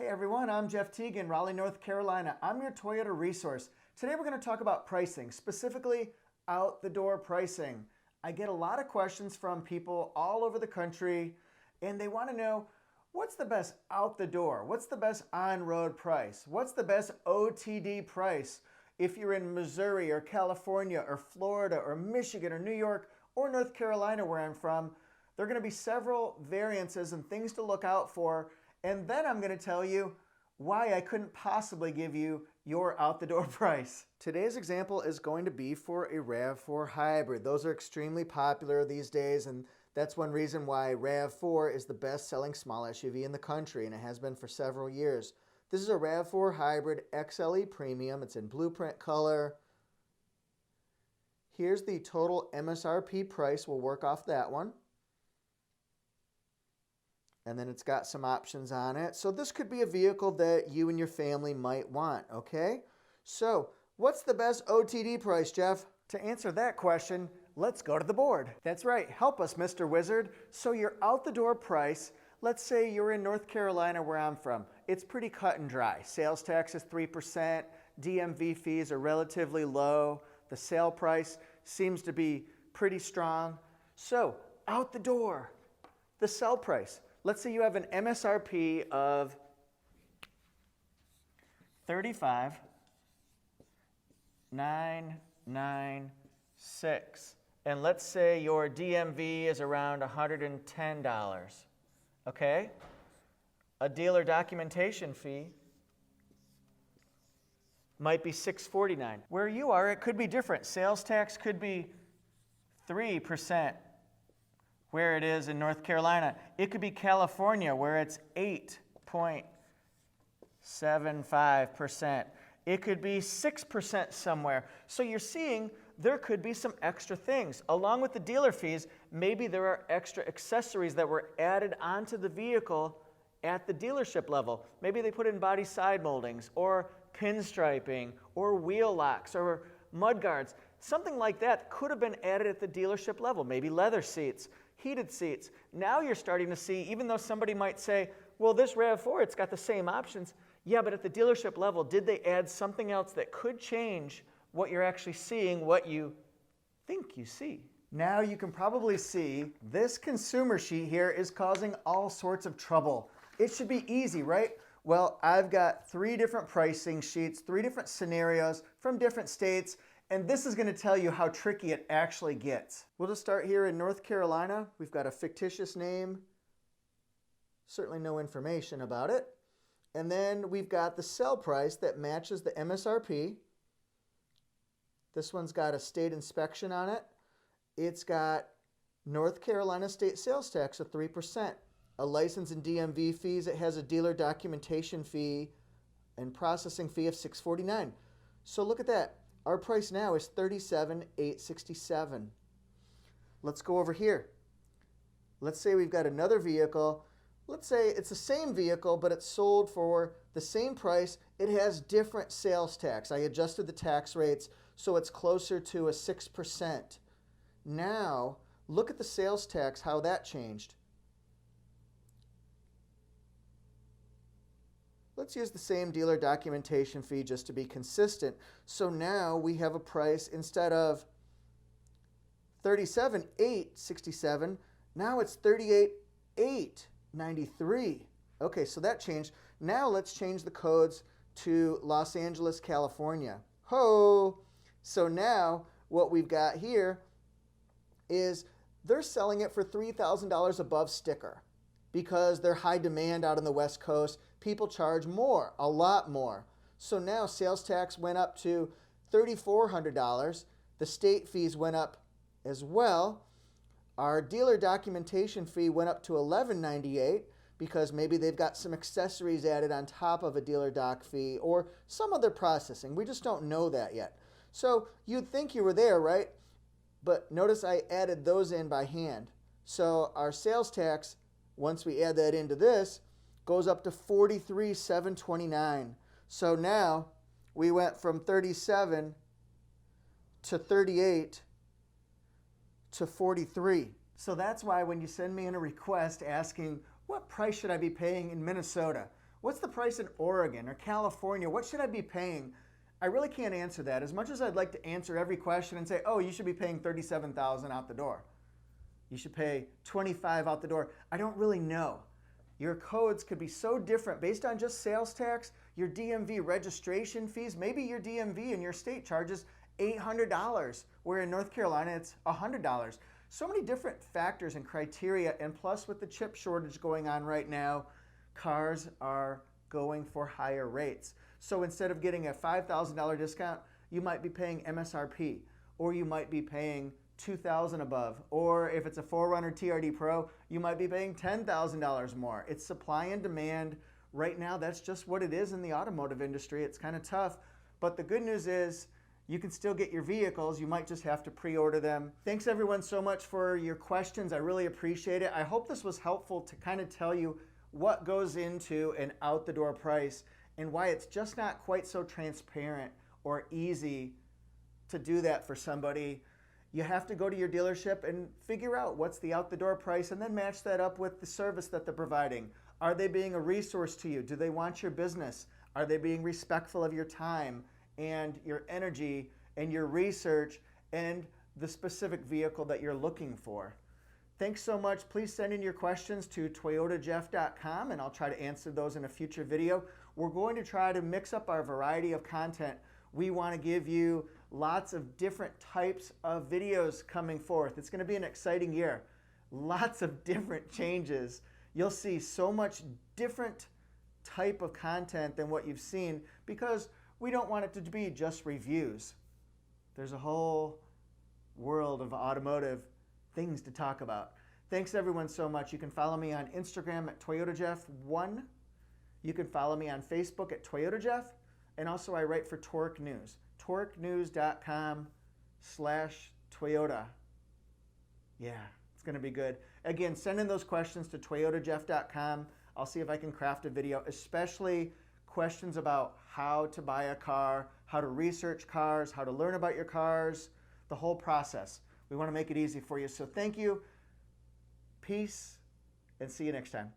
Hey everyone, I'm Jeff Teagan, Raleigh, North Carolina. I'm your Toyota resource. Today we're going to talk about pricing, specifically out-the-door pricing. I get a lot of questions from people all over the country, and they want to know, what's the best out-the-door? What's the best on-road price? What's the best OTD price? If you're in Missouri or California or Florida or Michigan or New York or North Carolina, where I'm from, there are going to be several variances and things to look out for. And then I'm going to tell you why I couldn't possibly give you your out-the-door price. Today's example is going to be for a RAV4 hybrid. Those are extremely popular these days, and that's one reason why RAV4 is the best-selling small SUV in the country, and it has been for several years. This is a RAV4 hybrid XLE Premium. It's in blueprint color. Here's the total MSRP price. We'll work off that one. And then it's got some options on it. So this could be a vehicle that you and your family might want, okay? So what's the best OTD price, Jeff? To answer that question, let's go to the board. That's right, help us, Mr. Wizard. So your out-the-door price, let's say you're in North Carolina where I'm from. It's pretty cut and dry. Sales tax is 3%, DMV fees are relatively low, the sale price seems to be pretty strong. So out the door, the sell price. Let's say you have an MSRP of $35,996, and let's say your DMV is around $110, okay? A dealer documentation fee might be $649. Where you are, it could be different. Sales tax could be 3%. Where it is in North Carolina. It could be California where it's 8.75%. It could be 6% somewhere. So you're seeing there could be some extra things. Along with the dealer fees, maybe there are extra accessories that were added onto the vehicle at the dealership level. Maybe they put in body side moldings or pinstriping or wheel locks or mud guards. Something like that could have been added at the dealership level. Maybe leather seats, heated seats. Now you're starting to see, even though somebody might say, well, this RAV4, it's got the same options. Yeah, but at the dealership level, did they add something else that could change what you're actually seeing, what you think you see? Now you can probably see this consumer sheet here is causing all sorts of trouble. It should be easy, right? Well, I've got 3 different pricing sheets, 3 different scenarios from different states, and this is going to tell you how tricky it actually gets. We'll just start here in North Carolina. We've got a fictitious name, certainly no information about it. And then we've got the sell price that matches the MSRP. This one's got a state inspection on it. It's got North Carolina state sales tax of 3%. A license and DMV fees. It has a dealer documentation fee and processing fee of $649. So look at that. Our price now is $37,867. Let's go over here. Let's say we've got another vehicle. Let's say it's the same vehicle, but it's sold for the same price. It has different sales tax. I adjusted the tax rates so it's closer to a 6%. Now, look at the sales tax, how that changed. Let's use the same dealer documentation fee just to be consistent. So now we have a price instead of $37,867, now it's $38,893. Okay, so that changed. Now let's change the codes to Los Angeles, California. Ho! So now what we've got here is they're selling it for $3,000 above sticker because they're high demand out on the West Coast. People charge more, a lot more. So now sales tax went up to $3,400. The state fees went up as well. Our dealer documentation fee went up to $11.98 because maybe they've got some accessories added on top of a dealer doc fee or some other processing. We just don't know that yet. So you'd think you were there, right? But notice I added those in by hand. So our sales tax, once we add that into this, goes up to $43,729. So now we went from 37 to 38 to 43. So that's why when you send me in a request asking, what price should I be paying in Minnesota? What's the price in Oregon or California? What should I be paying? I really can't answer that. As much as I'd like to answer every question and say, oh, you should be paying $37,000 out the door. You should pay $25,000 out the door. I don't really know. Your codes could be so different based on just sales tax, your DMV registration fees. Maybe your DMV in your state charges $800, where in North Carolina it's $100. So many different factors and criteria, and plus with the chip shortage going on right now, cars are going for higher rates. So instead of getting a $5,000 discount, you might be paying MSRP, or you might be paying $2,000 above, or if it's a 4Runner TRD Pro, you might be paying $10,000 more. It's supply and demand. Right now, that's just what it is in the automotive industry. It's kind of tough, but the good news is you can still get your vehicles. You might just have to pre-order them. Thanks everyone so much for your questions. I really appreciate it. I hope this was helpful to kind of tell you what goes into an out-the-door price and why it's just not quite so transparent or easy to do that for somebody. You have to go to your dealership and figure out what's the out-the-door price and then match that up with the service that they're providing. Are they being a resource to you? Do they want your business? Are they being respectful of your time and your energy and your research and the specific vehicle that you're looking for? Thanks so much. Please send in your questions to toyotajeff.com and I'll try to answer those in a future video. We're going to try to mix up our variety of content. We want to give you lots of different types of videos coming forth. It's going to be an exciting year. Lots of different changes. You'll see so much different type of content than what you've seen because we don't want it to be just reviews. There's a whole world of automotive things to talk about. Thanks everyone so much. You can follow me on Instagram at ToyotaJeff1. You can follow me on Facebook at ToyotaJeff. And also I write for Torque News. TorqueNews.com/Toyota. Yeah, it's going to be good. Again, send in those questions to ToyotaJeff.com. I'll see if I can craft a video, especially questions about how to buy a car, how to research cars, how to learn about your cars, the whole process. We want to make it easy for you. So thank you, peace, and see you next time.